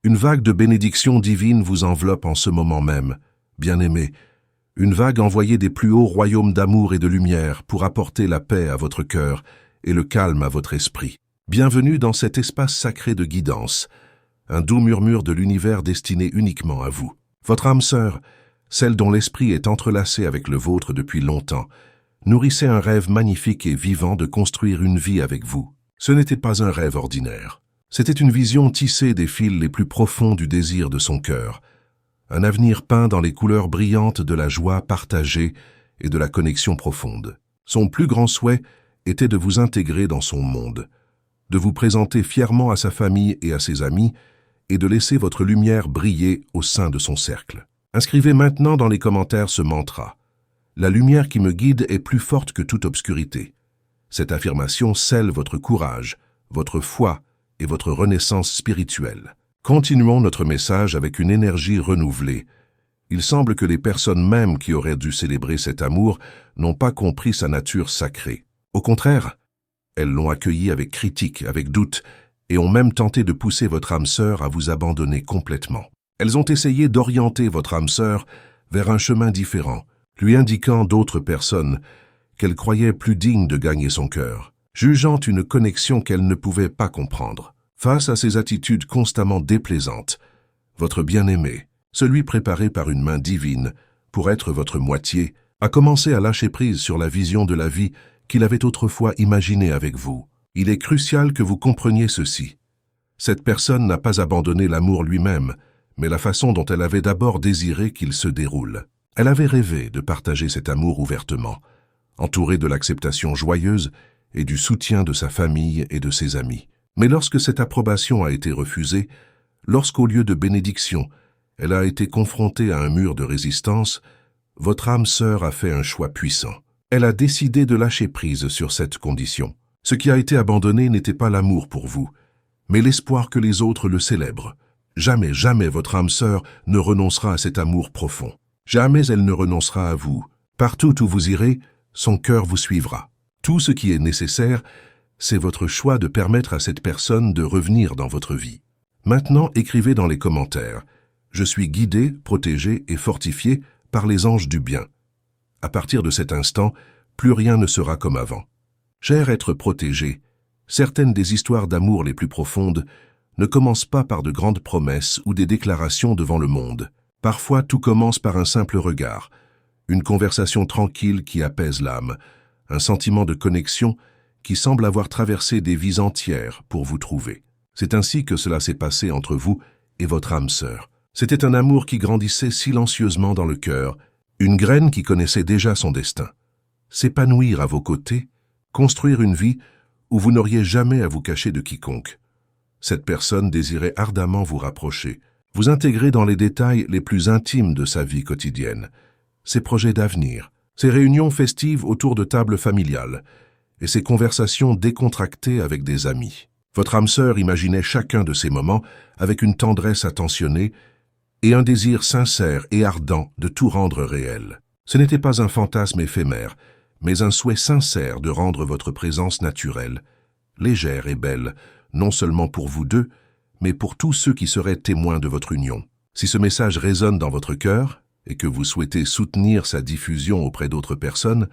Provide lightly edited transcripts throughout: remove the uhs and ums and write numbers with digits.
Une vague de bénédictions divines vous enveloppe en ce moment même, bien-aimé. Une vague envoyée des plus hauts royaumes d'amour et de lumière pour apporter la paix à votre cœur et le calme à votre esprit. Bienvenue dans cet espace sacré de guidance, un doux murmure de l'univers destiné uniquement à vous. Votre âme sœur, celle dont l'esprit est entrelacé avec le vôtre depuis longtemps, nourrissait un rêve magnifique et vivant de construire une vie avec vous. Ce n'était pas un rêve ordinaire. C'était une vision tissée des fils les plus profonds du désir de son cœur, un avenir peint dans les couleurs brillantes de la joie partagée et de la connexion profonde. Son plus grand souhait était de vous intégrer dans son monde, de vous présenter fièrement à sa famille et à ses amis, et de laisser votre lumière briller au sein de son cercle. Inscrivez maintenant dans les commentaires ce mantra. La lumière qui me guide est plus forte que toute obscurité. Cette affirmation scelle votre courage, votre foi et votre renaissance spirituelle. Continuons notre message avec une énergie renouvelée. Il semble que les personnes mêmes qui auraient dû célébrer cet amour n'ont pas compris sa nature sacrée. Au contraire, elles l'ont accueilli avec critique, avec doute, et ont même tenté de pousser votre âme sœur à vous abandonner complètement. Elles ont essayé d'orienter votre âme sœur vers un chemin différent, lui indiquant d'autres personnes qu'elle croyait plus dignes de gagner son cœur, jugeant une connexion qu'elle ne pouvait pas comprendre. Face à ces attitudes constamment déplaisantes, votre bien-aimé, celui préparé par une main divine pour être votre moitié, a commencé à lâcher prise sur la vision de la vie qu'il avait autrefois imaginée avec vous. Il est crucial que vous compreniez ceci. Cette personne n'a pas abandonné l'amour lui-même, mais la façon dont elle avait d'abord désiré qu'il se déroule. Elle avait rêvé de partager cet amour ouvertement, entourée de l'acceptation joyeuse et du soutien de sa famille et de ses amis. Mais lorsque cette approbation a été refusée, lorsqu'au lieu de bénédiction, elle a été confrontée à un mur de résistance, votre âme sœur a fait un choix puissant. Elle a décidé de lâcher prise sur cette condition. Ce qui a été abandonné n'était pas l'amour pour vous, mais l'espoir que les autres le célèbrent. Jamais, jamais votre âme sœur ne renoncera à cet amour profond. Jamais elle ne renoncera à vous. Partout où vous irez, son cœur vous suivra. Tout ce qui est nécessaire, c'est votre choix de permettre à cette personne de revenir dans votre vie. Maintenant, écrivez dans les commentaires « Je suis guidé, protégé et fortifié par les anges du bien ». À partir de cet instant, plus rien ne sera comme avant. Cher être protégé, certaines des histoires d'amour les plus profondes ne commencent pas par de grandes promesses ou des déclarations devant le monde. Parfois, tout commence par un simple regard, une conversation tranquille qui apaise l'âme, un sentiment de connexion qui semble avoir traversé des vies entières pour vous trouver. C'est ainsi que cela s'est passé entre vous et votre âme sœur. C'était un amour qui grandissait silencieusement dans le cœur, une graine qui connaissait déjà son destin. S'épanouir à vos côtés, construire une vie où vous n'auriez jamais à vous cacher de quiconque. Cette personne désirait ardemment vous rapprocher, vous intégrer dans les détails les plus intimes de sa vie quotidienne, ses projets d'avenir, ses réunions festives autour de tables familiales et ses conversations décontractées avec des amis. Votre âme sœur imaginait chacun de ces moments avec une tendresse attentionnée et un désir sincère et ardent de tout rendre réel. Ce n'était pas un fantasme éphémère, mais un souhait sincère de rendre votre présence naturelle, légère et belle, non seulement pour vous deux, mais pour tous ceux qui seraient témoins de votre union. Si ce message résonne dans votre cœur et que vous souhaitez soutenir sa diffusion auprès d'autres personnes,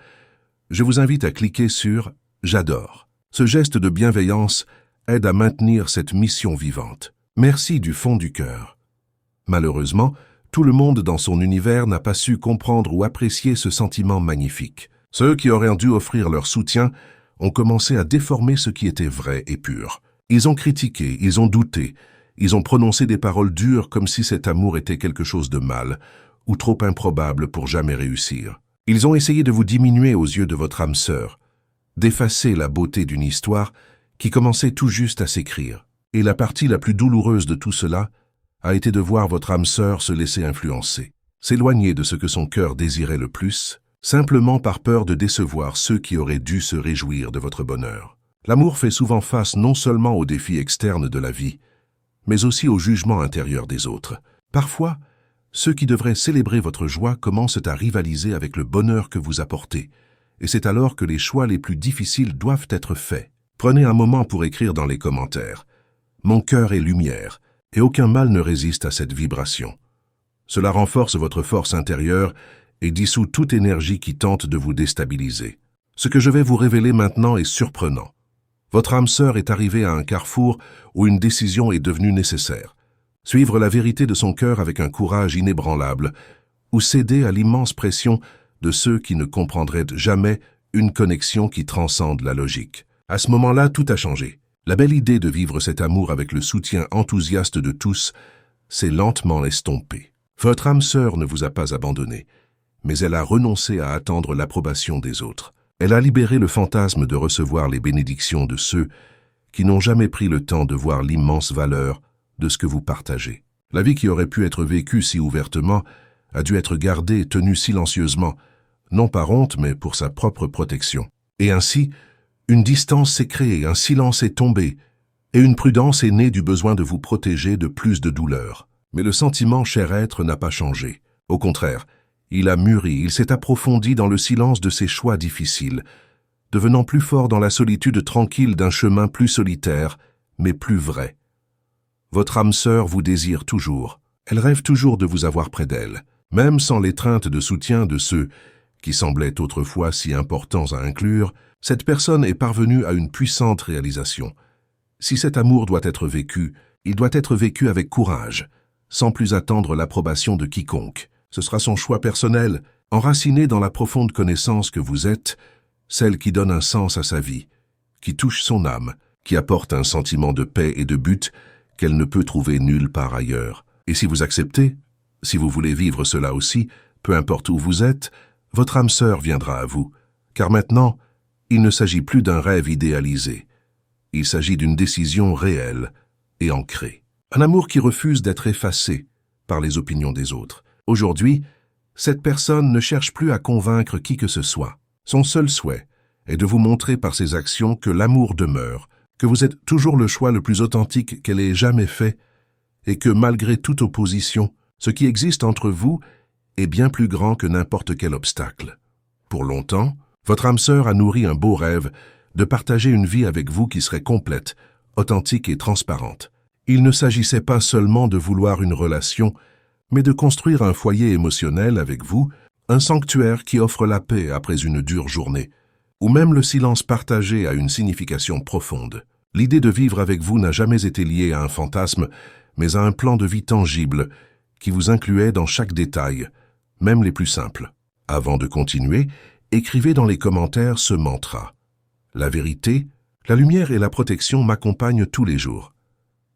je vous invite à cliquer sur « J'adore ». Ce geste de bienveillance aide à maintenir cette mission vivante. Merci du fond du cœur. Malheureusement, tout le monde dans son univers n'a pas su comprendre ou apprécier ce sentiment magnifique. Ceux qui auraient dû offrir leur soutien ont commencé à déformer ce qui était vrai et pur. Ils ont critiqué, ils ont douté, ils ont prononcé des paroles dures comme si cet amour était quelque chose de mal ou trop improbable pour jamais réussir. Ils ont essayé de vous diminuer aux yeux de votre âme sœur, d'effacer la beauté d'une histoire qui commençait tout juste à s'écrire. Et la partie la plus douloureuse de tout cela a été de voir votre âme sœur se laisser influencer, s'éloigner de ce que son cœur désirait le plus, simplement par peur de décevoir ceux qui auraient dû se réjouir de votre bonheur. L'amour fait souvent face non seulement aux défis externes de la vie, mais aussi au jugement intérieur des autres. Parfois, ceux qui devraient célébrer votre joie commencent à rivaliser avec le bonheur que vous apportez, et c'est alors que les choix les plus difficiles doivent être faits. Prenez un moment pour écrire dans les commentaires « Mon cœur est lumière » et aucun mal ne résiste à cette vibration. Cela renforce votre force intérieure et dissout toute énergie qui tente de vous déstabiliser. Ce que je vais vous révéler maintenant est surprenant. Votre âme sœur est arrivée à un carrefour où une décision est devenue nécessaire. Suivre la vérité de son cœur avec un courage inébranlable, ou céder à l'immense pression de ceux qui ne comprendraient jamais une connexion qui transcende la logique. À ce moment-là, tout a changé. La belle idée de vivre cet amour avec le soutien enthousiaste de tous s'est lentement estompée. Votre âme sœur ne vous a pas abandonné, mais elle a renoncé à attendre l'approbation des autres. Elle a libéré le fantasme de recevoir les bénédictions de ceux qui n'ont jamais pris le temps de voir l'immense valeur de ce que vous partagez. La vie qui aurait pu être vécue si ouvertement a dû être gardée et tenue silencieusement, non par honte mais pour sa propre protection. Et ainsi, une distance s'est créée, un silence est tombé, et une prudence est née du besoin de vous protéger de plus de douleur. Mais le sentiment cher être n'a pas changé. Au contraire, il a mûri, il s'est approfondi dans le silence de ses choix difficiles, devenant plus fort dans la solitude tranquille d'un chemin plus solitaire, mais plus vrai. Votre âme sœur vous désire toujours. Elle rêve toujours de vous avoir près d'elle, même sans l'étreinte de soutien de ceux qui semblaient autrefois si importants à inclure. Cette personne est parvenue à une puissante réalisation. Si cet amour doit être vécu, il doit être vécu avec courage, sans plus attendre l'approbation de quiconque. Ce sera son choix personnel, enraciné dans la profonde connaissance que vous êtes, celle qui donne un sens à sa vie, qui touche son âme, qui apporte un sentiment de paix et de but qu'elle ne peut trouver nulle part ailleurs. Et si vous acceptez, si vous voulez vivre cela aussi, peu importe où vous êtes, votre âme sœur viendra à vous, car maintenant, il ne s'agit plus d'un rêve idéalisé. Il s'agit d'une décision réelle et ancrée. Un amour qui refuse d'être effacé par les opinions des autres. Aujourd'hui, cette personne ne cherche plus à convaincre qui que ce soit. Son seul souhait est de vous montrer par ses actions que l'amour demeure, que vous êtes toujours le choix le plus authentique qu'elle ait jamais fait, et que malgré toute opposition, ce qui existe entre vous est bien plus grand que n'importe quel obstacle. Pour longtemps, votre âme sœur a nourri un beau rêve de partager une vie avec vous qui serait complète, authentique et transparente. Il ne s'agissait pas seulement de vouloir une relation, mais de construire un foyer émotionnel avec vous, un sanctuaire qui offre la paix après une dure journée, ou même le silence partagé a une signification profonde. L'idée de vivre avec vous n'a jamais été liée à un fantasme, mais à un plan de vie tangible qui vous incluait dans chaque détail, même les plus simples. Avant de continuer, écrivez dans les commentaires ce mantra. La vérité, la lumière et la protection m'accompagnent tous les jours.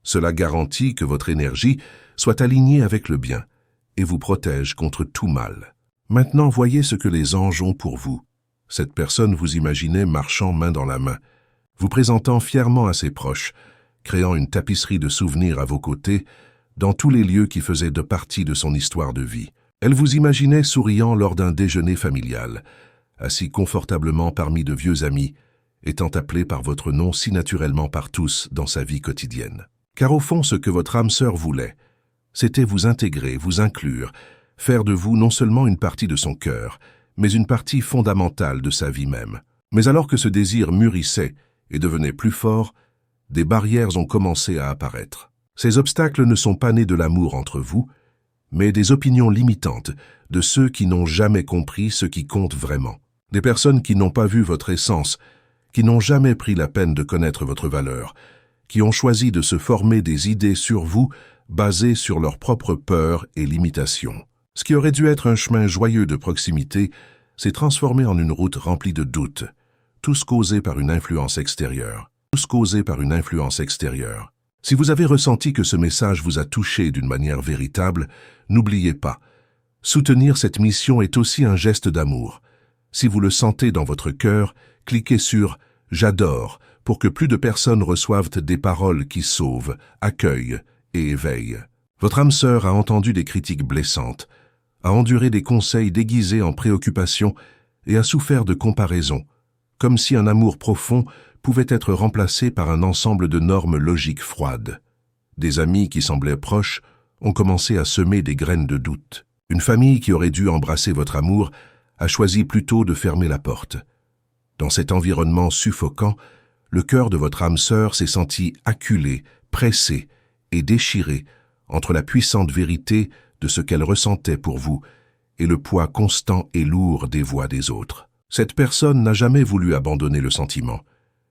Cela garantit que votre énergie soit alignée avec le bien et vous protège contre tout mal. Maintenant, voyez ce que les anges ont pour vous. Cette personne vous imaginez marchant main dans la main, vous présentant fièrement à ses proches, créant une tapisserie de souvenirs à vos côtés, dans tous les lieux qui faisaient de partie de son histoire de vie. Elle vous imaginait souriant lors d'un déjeuner familial, assis confortablement parmi de vieux amis, étant appelé par votre nom si naturellement par tous dans sa vie quotidienne. Car au fond, ce que votre âme sœur voulait, c'était vous intégrer, vous inclure, faire de vous non seulement une partie de son cœur, mais une partie fondamentale de sa vie même. Mais alors que ce désir mûrissait et devenait plus fort, des barrières ont commencé à apparaître. Ces obstacles ne sont pas nés de l'amour entre vous, mais des opinions limitantes de ceux qui n'ont jamais compris ce qui compte vraiment. Des personnes qui n'ont pas vu votre essence, qui n'ont jamais pris la peine de connaître votre valeur, qui ont choisi de se former des idées sur vous basées sur leurs propres peurs et limitations. Ce qui aurait dû être un chemin joyeux de proximité s'est transformé en une route remplie de doutes, tous causés par une influence extérieure. Si vous avez ressenti que ce message vous a touché d'une manière véritable, n'oubliez pas, soutenir cette mission est aussi un geste d'amour. Si vous le sentez dans votre cœur, cliquez sur « J'adore » pour que plus de personnes reçoivent des paroles qui sauvent, accueillent et éveillent. Votre âme sœur a entendu des critiques blessantes, a enduré des conseils déguisés en préoccupations et a souffert de comparaisons, comme si un amour profond pouvait être remplacé par un ensemble de normes logiques froides. Des amis qui semblaient proches ont commencé à semer des graines de doute. Une famille qui aurait dû embrasser votre amour a choisi plutôt de fermer la porte. Dans cet environnement suffocant, le cœur de votre âme sœur s'est senti acculé, pressé et déchiré entre la puissante vérité de ce qu'elle ressentait pour vous et le poids constant et lourd des voix des autres. Cette personne n'a jamais voulu abandonner le sentiment,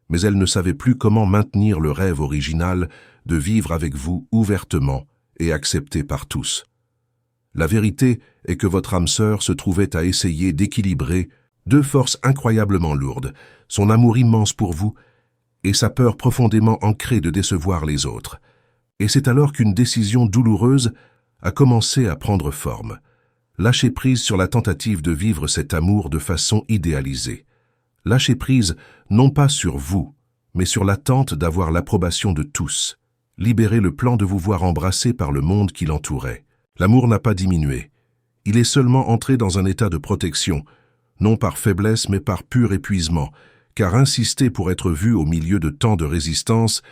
mais elle ne savait plus comment maintenir le rêve original de vivre avec vous ouvertement et accepté par tous. La vérité est que votre âme sœur se trouvait à essayer d'équilibrer deux forces incroyablement lourdes, son amour immense pour vous et sa peur profondément ancrée de décevoir les autres. Et c'est alors qu'une décision douloureuse a commencé à prendre forme. Lâcher prise sur la tentative de vivre cet amour de façon idéalisée. Lâcher prise non pas sur vous, mais sur l'attente d'avoir l'approbation de tous. Libérer le plan de vous voir embrassé par le monde qui l'entourait. L'amour n'a pas diminué. Il est seulement entré dans un état de protection, non par faiblesse mais par pur épuisement, car insister pour être vu au milieu de tant de résistance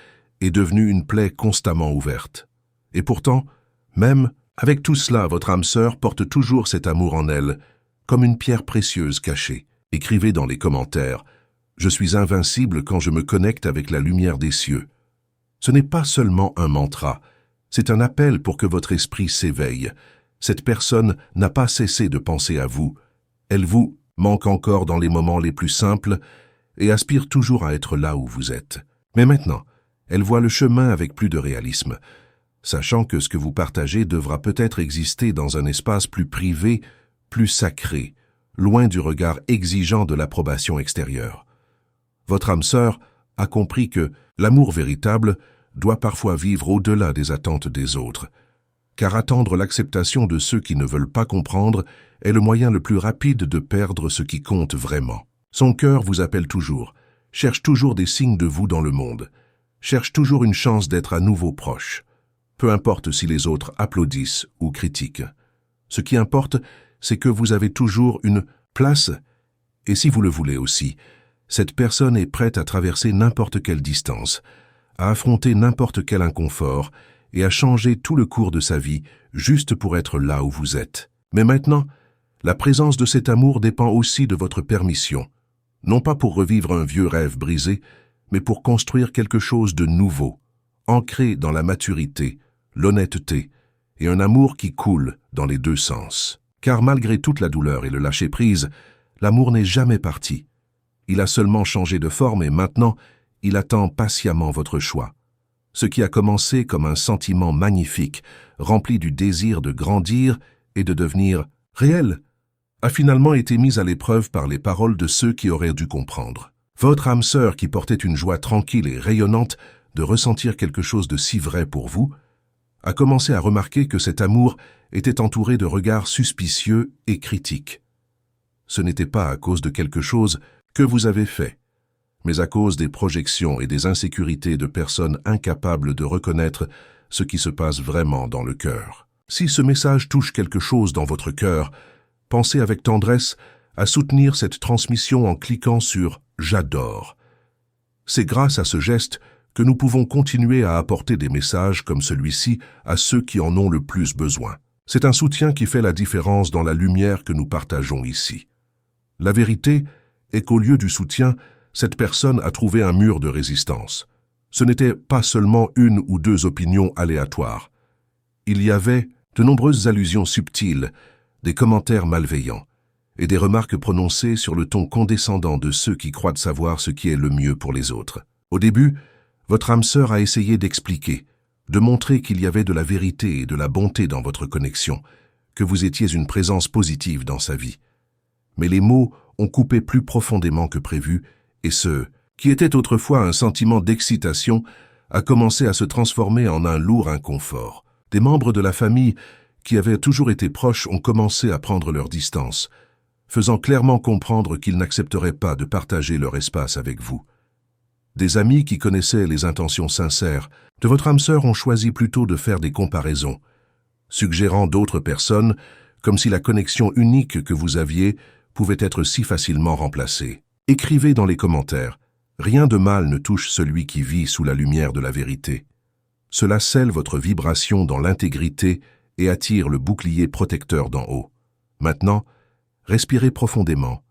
est devenu une plaie constamment ouverte. Et pourtant, même avec tout cela, votre âme sœur porte toujours cet amour en elle, comme une pierre précieuse cachée. Écrivez dans les commentaires « Je suis invincible quand je me connecte avec la lumière des cieux ». Ce n'est pas seulement un mantra, c'est un appel pour que votre esprit s'éveille. Cette personne n'a pas cessé de penser à vous. Elle vous manque encore dans les moments les plus simples et aspire toujours à être là où vous êtes. Mais maintenant, elle voit le chemin avec plus de réalisme, sachant que ce que vous partagez devra peut-être exister dans un espace plus privé, plus sacré, loin du regard exigeant de l'approbation extérieure. Votre âme sœur a compris que l'amour véritable doit parfois vivre au-delà des attentes des autres, car attendre l'acceptation de ceux qui ne veulent pas comprendre est le moyen le plus rapide de perdre ce qui compte vraiment. Son cœur vous appelle toujours, cherche toujours des signes de vous dans le monde, cherche toujours une chance d'être à nouveau proche. Peu importe si les autres applaudissent ou critiquent. Ce qui importe, c'est que vous avez toujours une place, et si vous le voulez aussi, cette personne est prête à traverser n'importe quelle distance, à affronter n'importe quel inconfort et à changer tout le cours de sa vie juste pour être là où vous êtes. Mais maintenant, la présence de cet amour dépend aussi de votre permission, non pas pour revivre un vieux rêve brisé, mais pour construire quelque chose de nouveau, ancré dans la maturité, l'honnêteté et un amour qui coule dans les deux sens. Car malgré toute la douleur et le lâcher-prise, l'amour n'est jamais parti. Il a seulement changé de forme et maintenant, il attend patiemment votre choix. Ce qui a commencé comme un sentiment magnifique, rempli du désir de grandir et de devenir réel, a finalement été mis à l'épreuve par les paroles de ceux qui auraient dû comprendre. Votre âme sœur qui portait une joie tranquille et rayonnante de ressentir quelque chose de si vrai pour vous, a commencé à remarquer que cet amour était entouré de regards suspicieux et critiques. Ce n'était pas à cause de quelque chose que vous avez fait, mais à cause des projections et des insécurités de personnes incapables de reconnaître ce qui se passe vraiment dans le cœur. Si ce message touche quelque chose dans votre cœur, pensez avec tendresse à soutenir cette transmission en cliquant sur « J'adore ». C'est grâce à ce geste que nous pouvons continuer à apporter des messages comme celui-ci à ceux qui en ont le plus besoin. C'est un soutien qui fait la différence dans la lumière que nous partageons ici. La vérité est qu'au lieu du soutien, cette personne a trouvé un mur de résistance. Ce n'était pas seulement une ou deux opinions aléatoires. Il y avait de nombreuses allusions subtiles, des commentaires malveillants et des remarques prononcées sur le ton condescendant de ceux qui croient savoir ce qui est le mieux pour les autres. Au début, votre âme sœur a essayé d'expliquer, de montrer qu'il y avait de la vérité et de la bonté dans votre connexion, que vous étiez une présence positive dans sa vie. Mais les mots ont coupé plus profondément que prévu, et ce qui était autrefois un sentiment d'excitation a commencé à se transformer en un lourd inconfort. Des membres de la famille qui avaient toujours été proches ont commencé à prendre leur distance, faisant clairement comprendre qu'ils n'accepteraient pas de partager leur espace avec vous. Des amis qui connaissaient les intentions sincères de votre âme sœur ont choisi plutôt de faire des comparaisons, suggérant d'autres personnes comme si la connexion unique que vous aviez pouvait être si facilement remplacée. Écrivez dans les commentaires « Rien de mal ne touche celui qui vit sous la lumière de la vérité ». Cela scelle votre vibration dans l'intégrité et attire le bouclier protecteur d'en haut. Maintenant, respirez profondément,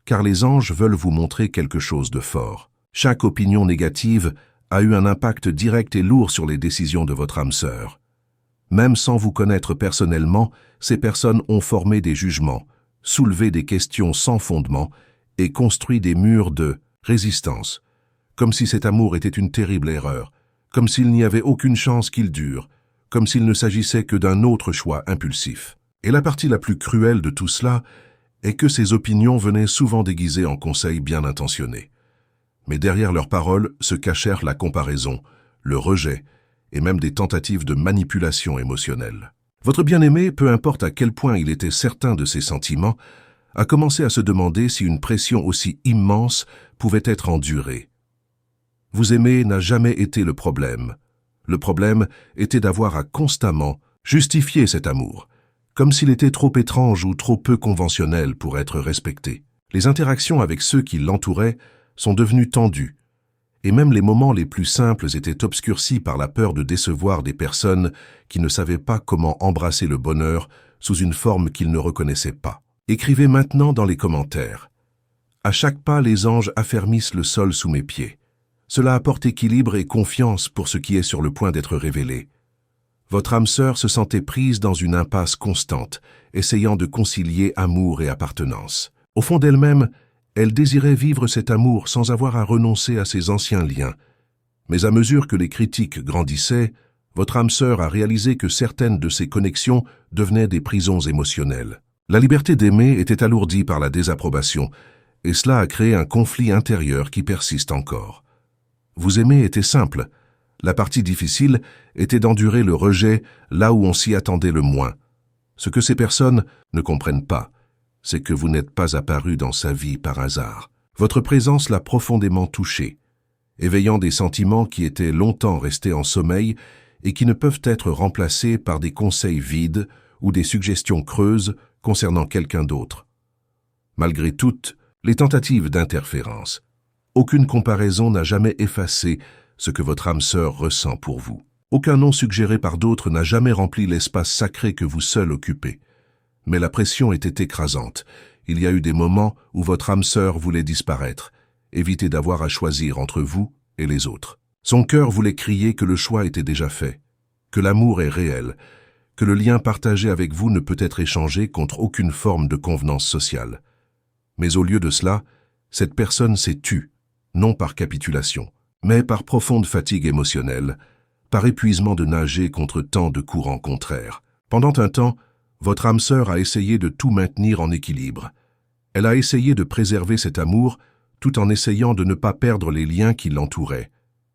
car les anges veulent vous montrer quelque chose de fort. Chaque opinion négative a eu un impact direct et lourd sur les décisions de votre âme sœur. Même sans vous connaître personnellement, ces personnes ont formé des jugements, soulevé des questions sans fondement et construit des murs de résistance, comme si cet amour était une terrible erreur, comme s'il n'y avait aucune chance qu'il dure, comme s'il ne s'agissait que d'un autre choix impulsif. Et la partie la plus cruelle de tout cela est que ces opinions venaient souvent déguisées en conseils bien intentionnés. Mais derrière leurs paroles se cachèrent la comparaison, le rejet et même des tentatives de manipulation émotionnelle. Votre bien-aimé, peu importe à quel point il était certain de ses sentiments, a commencé à se demander si une pression aussi immense pouvait être endurée. Vous aimer n'a jamais été le problème. Le problème était d'avoir à constamment justifier cet amour, comme s'il était trop étrange ou trop peu conventionnel pour être respecté. Les interactions avec ceux qui l'entouraient sont devenues tendues, et même les moments les plus simples étaient obscurcis par la peur de décevoir des personnes qui ne savaient pas comment embrasser le bonheur sous une forme qu'ils ne reconnaissaient pas. Écrivez maintenant dans les commentaires. À chaque pas, les anges affermissent le sol sous mes pieds. Cela apporte équilibre et confiance pour ce qui est sur le point d'être révélé. Votre âme sœur se sentait prise dans une impasse constante, essayant de concilier amour et appartenance. Au fond d'elle-même, elle désirait vivre cet amour sans avoir à renoncer à ses anciens liens. Mais à mesure que les critiques grandissaient, votre âme sœur a réalisé que certaines de ces connexions devenaient des prisons émotionnelles. La liberté d'aimer était alourdie par la désapprobation, et cela a créé un conflit intérieur qui persiste encore. Vous aimer était simple. La partie difficile était d'endurer le rejet là où on s'y attendait le moins. Ce que ces personnes ne comprennent pas, c'est que vous n'êtes pas apparu dans sa vie par hasard. Votre présence l'a profondément touché, éveillant des sentiments qui étaient longtemps restés en sommeil et qui ne peuvent être remplacés par des conseils vides ou des suggestions creuses concernant quelqu'un d'autre. Malgré toutes les tentatives d'interférence, aucune comparaison n'a jamais effacé ce que votre âme sœur ressent pour vous. Aucun nom suggéré par d'autres n'a jamais rempli l'espace sacré que vous seul occupez. Mais la pression était écrasante. Il y a eu des moments où votre âme sœur voulait disparaître, éviter d'avoir à choisir entre vous et les autres. Son cœur voulait crier que le choix était déjà fait, que l'amour est réel, que le lien partagé avec vous ne peut être échangé contre aucune forme de convenance sociale. Mais au lieu de cela, cette personne s'est tue, non par capitulation, mais par profonde fatigue émotionnelle, par épuisement de nager contre tant de courants contraires. Pendant un temps, votre âme sœur a essayé de tout maintenir en équilibre. Elle a essayé de préserver cet amour tout en essayant de ne pas perdre les liens qui l'entouraient.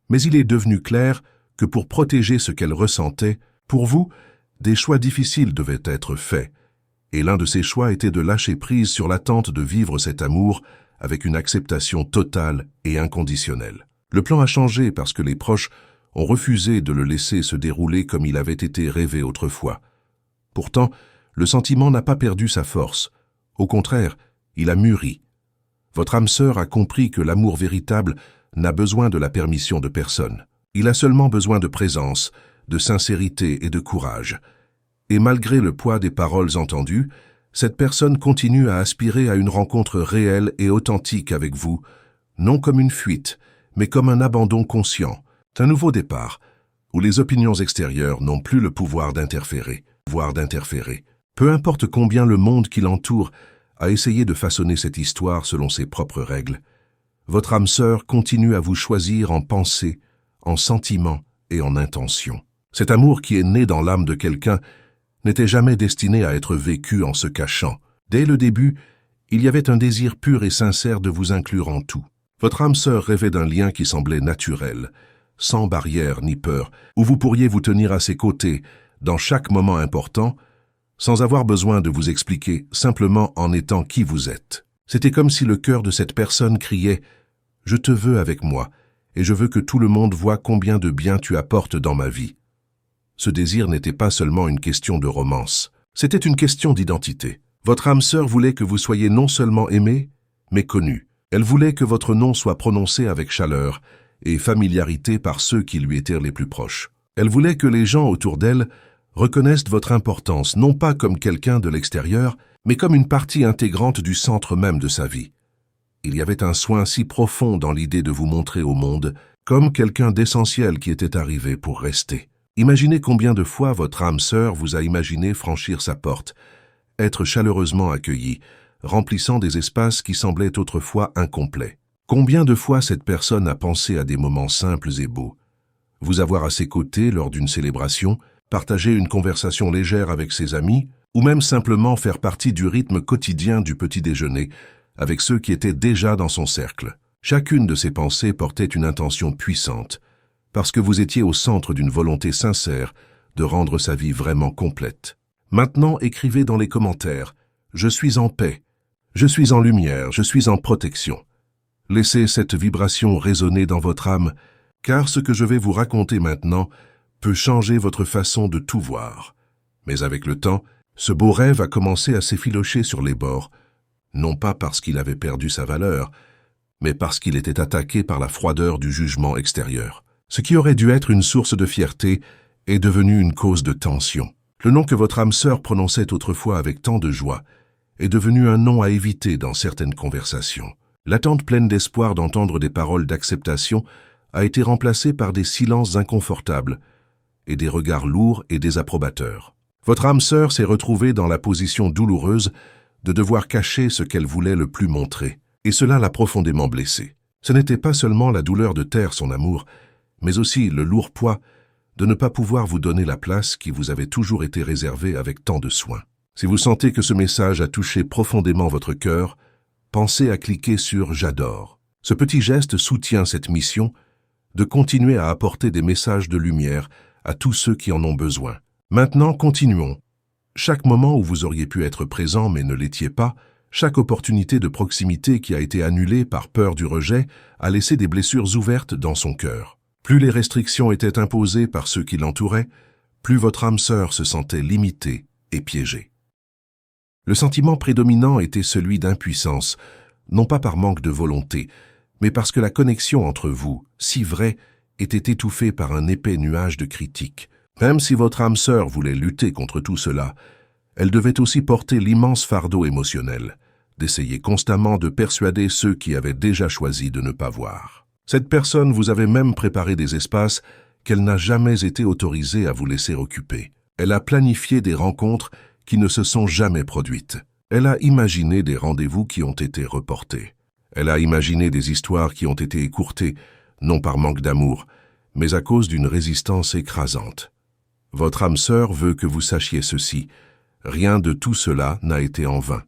Mais il est devenu clair que pour protéger ce qu'elle ressentait, pour vous, des choix difficiles devaient être faits. Et l'un de ces choix était de lâcher prise sur l'attente de vivre cet amour avec une acceptation totale et inconditionnelle. Le plan a changé parce que les proches ont refusé de le laisser se dérouler comme il avait été rêvé autrefois. Pourtant, le sentiment n'a pas perdu sa force. Au contraire, il a mûri. Votre âme sœur a compris que l'amour véritable n'a besoin de la permission de personne. Il a seulement besoin de présence, de sincérité et de courage. Et malgré le poids des paroles entendues, cette personne continue à aspirer à une rencontre réelle et authentique avec vous, non comme une fuite, mais comme un abandon conscient, un nouveau départ, où les opinions extérieures n'ont plus le pouvoir d'interférer, Peu importe combien le monde qui l'entoure a essayé de façonner cette histoire selon ses propres règles, votre âme sœur continue à vous choisir en pensée, en sentiment et en intention. Cet amour qui est né dans l'âme de quelqu'un n'était jamais destiné à être vécu en se cachant. Dès le début, il y avait un désir pur et sincère de vous inclure en tout. Votre âme sœur rêvait d'un lien qui semblait naturel, sans barrière ni peur, où vous pourriez vous tenir à ses côtés dans chaque moment important, sans avoir besoin de vous expliquer, simplement en étant qui vous êtes. C'était comme si le cœur de cette personne criait « Je te veux avec moi, et je veux que tout le monde voie combien de bien tu apportes dans ma vie. » Ce désir n'était pas seulement une question de romance, c'était une question d'identité. Votre âme sœur voulait que vous soyez non seulement aimé, mais connu. Elle voulait que votre nom soit prononcé avec chaleur et familiarité par ceux qui lui étaient les plus proches. Elle voulait que les gens autour d'elle reconnaissent votre importance, non pas comme quelqu'un de l'extérieur, mais comme une partie intégrante du centre même de sa vie. Il y avait un soin si profond dans l'idée de vous montrer au monde comme quelqu'un d'essentiel qui était arrivé pour rester. Imaginez combien de fois votre âme sœur vous a imaginé franchir sa porte, être chaleureusement accueilli, remplissant des espaces qui semblaient autrefois incomplets. Combien de fois cette personne a pensé à des moments simples et beaux, vous avoir à ses côtés lors d'une célébration, partager une conversation légère avec ses amis, ou même simplement faire partie du rythme quotidien du petit déjeuner avec ceux qui étaient déjà dans son cercle. Chacune de ces pensées portait une intention puissante, parce que vous étiez au centre d'une volonté sincère de rendre sa vie vraiment complète. Maintenant, écrivez dans les commentaires « Je suis en paix, je suis en lumière, je suis en protection ». Laissez cette vibration résonner dans votre âme, car ce que je vais vous raconter maintenant peut changer votre façon de tout voir. Mais avec le temps, ce beau rêve a commencé à s'effilocher sur les bords, non pas parce qu'il avait perdu sa valeur, mais parce qu'il était attaqué par la froideur du jugement extérieur. Ce qui aurait dû être une source de fierté est devenu une cause de tension. Le nom que votre âme sœur prononçait autrefois avec tant de joie est devenu un nom à éviter dans certaines conversations. L'attente pleine d'espoir d'entendre des paroles d'acceptation a été remplacée par des silences inconfortables et des regards lourds et désapprobateurs. Votre âme sœur s'est retrouvée dans la position douloureuse de devoir cacher ce qu'elle voulait le plus montrer, et cela l'a profondément blessée. Ce n'était pas seulement la douleur de taire son amour, mais aussi le lourd poids de ne pas pouvoir vous donner la place qui vous avait toujours été réservée avec tant de soin. Si vous sentez que ce message a touché profondément votre cœur, pensez à cliquer sur « J'adore ». Ce petit geste soutient cette mission de continuer à apporter des messages de lumière à tous ceux qui en ont besoin. Maintenant, continuons. Chaque moment où vous auriez pu être présent mais ne l'étiez pas, chaque opportunité de proximité qui a été annulée par peur du rejet a laissé des blessures ouvertes dans son cœur. Plus les restrictions étaient imposées par ceux qui l'entouraient, plus votre âme sœur se sentait limitée et piégée. Le sentiment prédominant était celui d'impuissance, non pas par manque de volonté, mais parce que la connexion entre vous, si vraie, était étouffée par un épais nuage de critiques. Même si votre âme sœur voulait lutter contre tout cela, elle devait aussi porter l'immense fardeau émotionnel, d'essayer constamment de persuader ceux qui avaient déjà choisi de ne pas voir. Cette personne vous avait même préparé des espaces qu'elle n'a jamais été autorisée à vous laisser occuper. Elle a planifié des rencontres qui ne se sont jamais produites. Elle a imaginé des rendez-vous qui ont été reportés. Elle a imaginé des histoires qui ont été écourtées, non par manque d'amour, mais à cause d'une résistance écrasante. Votre âme sœur veut que vous sachiez ceci. Rien de tout cela n'a été en vain.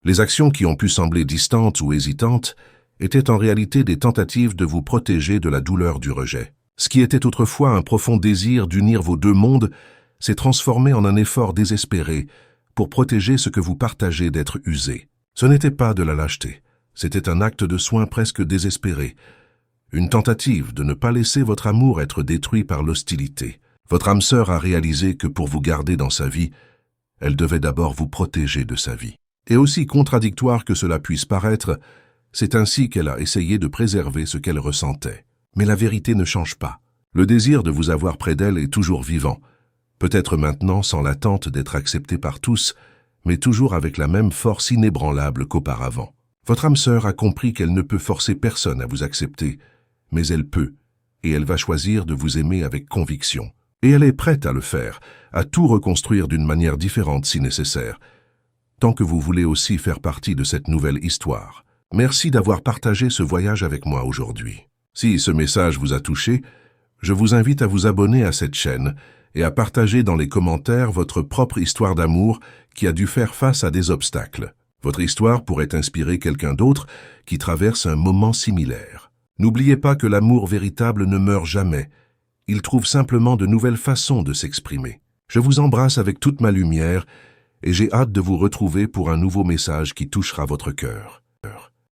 Les actions qui ont pu sembler distantes ou hésitantes étaient en réalité des tentatives de vous protéger de la douleur du rejet. Ce qui était autrefois un profond désir d'unir vos deux mondes s'est transformé en un effort désespéré pour protéger ce que vous partagez d'être usé. Ce n'était pas de la lâcheté, c'était un acte de soin presque désespéré, une tentative de ne pas laisser votre amour être détruit par l'hostilité. Votre âme sœur a réalisé que pour vous garder dans sa vie, elle devait d'abord vous protéger de sa vie. Et aussi contradictoire que cela puisse paraître, c'est ainsi qu'elle a essayé de préserver ce qu'elle ressentait. Mais la vérité ne change pas. Le désir de vous avoir près d'elle est toujours vivant, peut-être maintenant sans l'attente d'être accepté par tous, mais toujours avec la même force inébranlable qu'auparavant. Votre âme sœur a compris qu'elle ne peut forcer personne à vous accepter, mais elle peut, et elle va choisir de vous aimer avec conviction. Et elle est prête à le faire, à tout reconstruire d'une manière différente si nécessaire, tant que vous voulez aussi faire partie de cette nouvelle histoire. Merci d'avoir partagé ce voyage avec moi aujourd'hui. Si ce message vous a touché, je vous invite à vous abonner à cette chaîne et à partager dans les commentaires votre propre histoire d'amour qui a dû faire face à des obstacles. Votre histoire pourrait inspirer quelqu'un d'autre qui traverse un moment similaire. N'oubliez pas que l'amour véritable ne meurt jamais. Il trouve simplement de nouvelles façons de s'exprimer. Je vous embrasse avec toute ma lumière et j'ai hâte de vous retrouver pour un nouveau message qui touchera votre cœur.